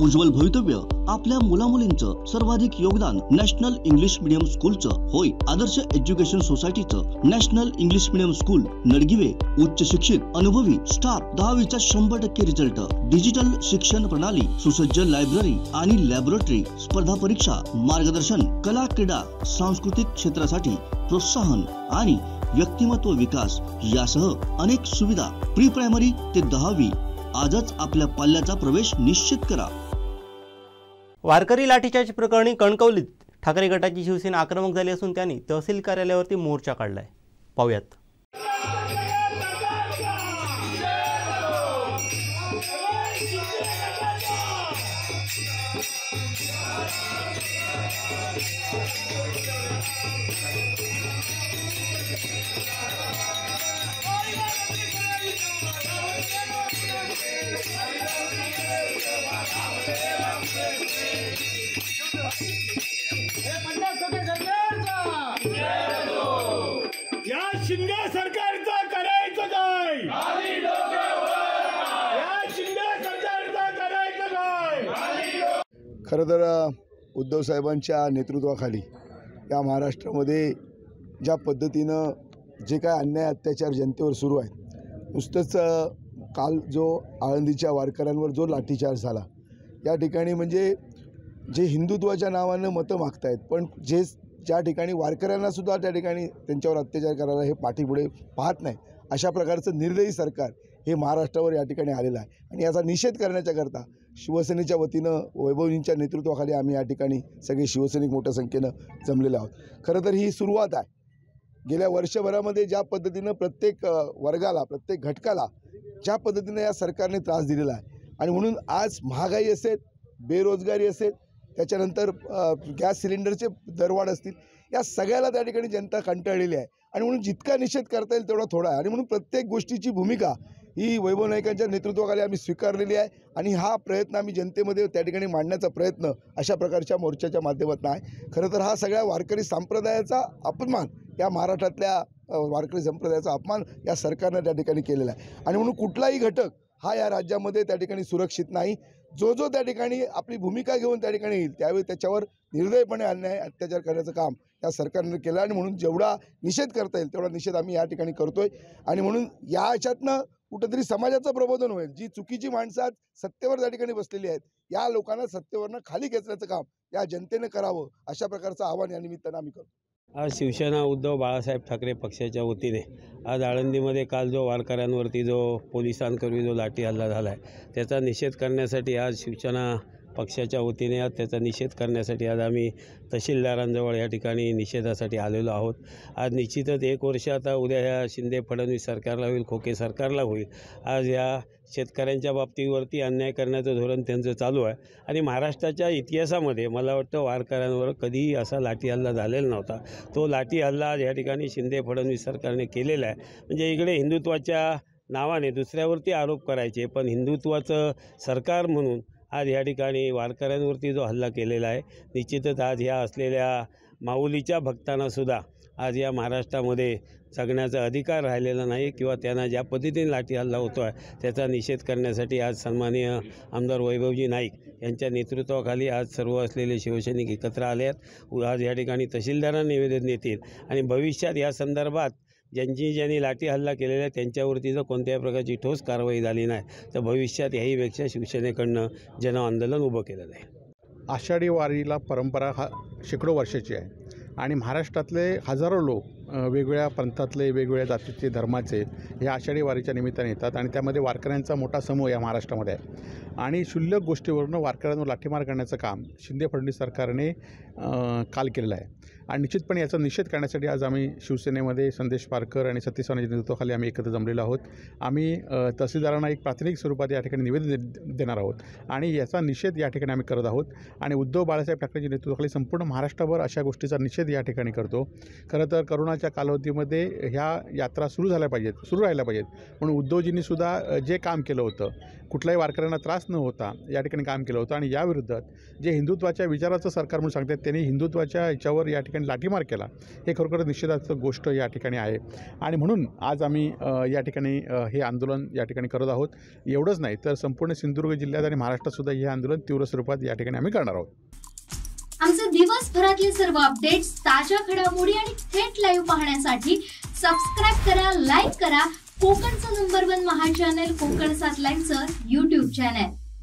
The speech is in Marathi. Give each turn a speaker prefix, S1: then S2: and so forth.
S1: उज्ज्वल भवितव्य आपल्या मुलामुलींचं सर्वाधिक योगदान नॅशनल इंग्लिश मीडियम स्कूलचं होय। आदर्श एज्युकेशन सोसायटीचं national English medium school Nadgive उच्च शिक्षित अनुभवी स्टाफ 10वीचा 100% रिझल्ट, डिजिटल शिक्षण प्रणाली, सुसज्ज लायब्ररी आणि लॅबोरेटरी, स्पर्धा परीक्षा, मार्गदर्शन, कला क्रीडा सांस्कृतिक क्षेत्रासाठी प्रोत्साहन आणि व्यक्तिमत्व विकास यासह अनेक सुविधा। प्री प्रायमरी ते 10वी आजच आपल्या पाल्याचा प्रवेश निश्चित करा।
S2: वारकरी लाठीचार्ज प्रकरणी कणकवलीत ठाकरे गटाची शिवसेना आक्रमक झाली असून त्यांनी तहसील कार्यालयावरती मोर्चा काढलाय। पाहूयात।
S3: या शिंदे सरकारचं करायचं काय? या शिंदे सरकारचं करायचं काय?
S4: खरं तर उद्धव साहेबांच्या नेतृत्वाखाली या महाराष्ट्रामध्ये ज्या पद्धतीनं जे काय अन्याय अत्याचार जनतेवर सुरू आहेत, नुसतंच काल जो आळंदीच्या वारकऱ्यांवर जो लाठीचार्ज झाला, या ठिकाणी म्हणजे जे हिंदुत्वाच्या नावानं मतं मागतायत, पण ज्या ठिकाणी वारकऱ्यांनासुद्धा त्या ठिकाणी त्यांच्यावर अत्याचार करायला हे पाठीपुढे पाहत नाही, अशा प्रकारचं निर्दयी सरकार हे महाराष्ट्रावर या ठिकाणी आलेलं आहे। आणि याचा निषेध करण्याच्याकरता शिवसेनेच्या वतीनं वैभवजींच्या नेतृत्वाखाली आम्ही या ठिकाणी सगळे शिवसैनिक मोठ्या संख्येनं जमलेले आहोत। खरं तर ही सुरुवात आहे। गेल्या वर्षभरामध्ये ज्या पद्धतीनं प्रत्येक वर्गाला, प्रत्येक घटकाला ज्या पद्धतीनं या सरकारने त्रास दिलेला आहे, आणि म्हणून आज महागाई असेल, बेरोजगारी असेल, त्याच्यानंतर गॅस सिलेंडरचे दरवाढ असतील, या सगळ्याला त्या ठिकाणी जनता कंटाळलेली आहे। आणि म्हणून जितका निषेध करता येईल तेवढा थोडा आहे। आणि म्हणून प्रत्येक गोष्टीची भूमिका ही वैभव नाईकांच्या नेतृत्वाखाली आम्ही स्वीकारलेली आहे, आणि हा प्रयत्न आम्ही जनतेमध्ये त्या ठिकाणी मांडण्याचा प्रयत्न अशा प्रकारच्या मोर्चाच्या माध्यमातून आहे। खरं तर हा सगळ्या वारकरी संप्रदायाचा अपमान, या महाराष्ट्रातल्या वारकरी संप्रदायाचा अपमान या सरकारनं त्या ठिकाणी केलेला आहे। आणि म्हणून कुठलाही घटक हा या राज्यामध्ये त्या ठिकाणी सुरक्षित नाही। जो त्या ठिकाणी आपली भूमिका घेऊन त्या ठिकाणी येईल, त्यावेळी त्याच्यावर निर्दयपणे अन्याय अत्याचार करण्याचं काम या सरकारने केलं। आणि म्हणून जेवढा निषेध करता येईल तेवढा निषेध आम्ही या ठिकाणी करतोय। आणि म्हणून या ह्याच्यातनं कुठंतरी समाजाचं प्रबोधन होईल। जी चुकीची माणसं आज सत्तेवर त्या ठिकाणी बसलेली आहेत, या लोकांना सत्तेवरनं खाली खेचण्याचं काम या जनतेने करावं, अशा प्रकारचं आवाहन या निमित्तानं आम्ही करतो।
S5: आज शिवसेना उद्धव बाळासाहेब ठाकरे पक्षाच्या वतीने आज आळंदीमध्ये काल जो वारकऱ्यांवरती जो पोलिसांकरवी जो लाठी हल्ला झाला आहे, त्याचा निषेध करण्यासाठी आज शिवसेना पक्षाच्या वतीने आज त्याचा निषेध करण्यासाठी आज आम्ही तहसीलदारांजवळ या ठिकाणी निषेधासाठी आलेलो आहोत। आज निश्चितच 1 वर्ष आता उद्या ह्या शिंदे फडणवीस सरकारला होईल, खोके सरकारला होईल। आज या शेतकऱ्यांच्या बाबतीवरती अन्याय करण्याचं धोरण त्यांचं चालू आहे। आणि महाराष्ट्राच्या इतिहासामध्ये मला वाटतं वारकऱ्यांवर कधीही असा लाठी हल्ला झालेला नव्हता। तो लाठी हल्ला आज या ठिकाणी शिंदे फडणवीस सरकारने केलेला आहे। म्हणजे इकडे हिंदुत्वाच्या नावाने दुसऱ्यावरती आरोप करायचे, पण हिंदुत्वाचं सरकार म्हणून आज या ठिकाणी वारकऱ्यांवरती जो हल्ला केलेला आहे, निश्चितच आज ह्या असलेल्या माऊलीच्या भक्तांनासुद्धा आज या महाराष्ट्रामध्ये जगण्याचा अधिकार राहिलेला नाही, किंवा त्यांना ज्या पद्धतीने लाठी हल्ला होतो आहे त्याचा निषेध करण्यासाठी आज सन्माननीय आमदार वैभवजी नाईक यांच्या नेतृत्वाखाली आज सर्व असलेले शिवसैनिक एकत्र आले आहेत। आज या ठिकाणी तहसीलदारांना निवेदन देतील, आणि भविष्यात या संदर्भात ज्यांनी लाठी हल्ला केलेला आहे त्यांच्यावरती जर कोणत्याही प्रकारची ठोस कारवाई झाली नाही तर भविष्यात याहीपेक्षा शिवसेनेकडनं जन आंदोलन उभं केलं जाईल।
S6: आषाढी वारीला परंपरा हा शेकडो वर्षाची आहे, आणि महाराष्ट्रातले हजारो लोक वेगवेगळ्या पंथातले, वेगवेगळ्या जातीचे, धर्माचे हे आषाढी वारीच्या निमित्ताने येतात, आणि त्यामध्ये वारकऱ्यांचा मोठा समूह या महाराष्ट्रामध्ये आहे। आणि क्षुल्लक गोष्टीवरून वारकऱ्यांवर लाठीमार करण्याचं काम शिंदे फडणवीस सरकारने काल केलेलं आहे। आणि निश्चितपणे याचा निषेध करण्यासाठी आज आम्ही शिवसेनेमध्ये संदेश पारकर आणि सतीश चव्हाणांच्या नेतृत्वाखाली आम्ही एकत्र जमलेलो आहोत। आम्ही तहसीलदारांना एक प्राथमिक स्वरूपात या ठिकाणी निवेदन देणार आहोत, आणि याचा निषेध या ठिकाणी आम्ही करत आहोत। आणि उद्धव बाळासाहेब ठाकरेंच्या नेतृत्वाखाली संपूर्ण महाराष्ट्राभर अशा गोष्टीचा निषेध या ठिकाणी करतो। खरं तर करोनाच्या वर्षाच्या कालावधीमध्ये ह्या यात्रा सुरू राहिल्या पाहिजेत म्हणून उद्धवजींनी सुद्धा जे काम केलं होतं, कुठल्याही वारकऱ्यांना त्रास न होता या ठिकाणी काम केलं होतं. आणि या विरुद्धात जे हिंदुत्वाच्या विचाराचं सरकार म्हणून सांगतात त्यांनी हिंदुत्वाच्या याच्यावर या ठिकाणी लाठीमार केला, हे खरोखर निषेधाचं गोष्ट या ठिकाणी आहे. आणि म्हणून आज आम्ही या ठिकाणी हे आंदोलन या ठिकाणी करत आहोत. एवढंच नाही तर संपूर्ण सिंधुदुर्ग जिल्ह्यात आणि महाराष्ट्रात सुद्धा हे आंदोलन तीव्र स्वरूपात या ठिकाणी आम्ही करणार आहोत.
S7: आमचे दिवसभरातले सर्व अपडेट्स, ताज्या घडामोडी आणि थेट लाईव्ह पाहण्यासाठी सबस्क्राईब करा, लाईक करा कोकणचं नंबर 1 महा चॅनल कोकण 7 लाईव्हचं YouTube चॅनल.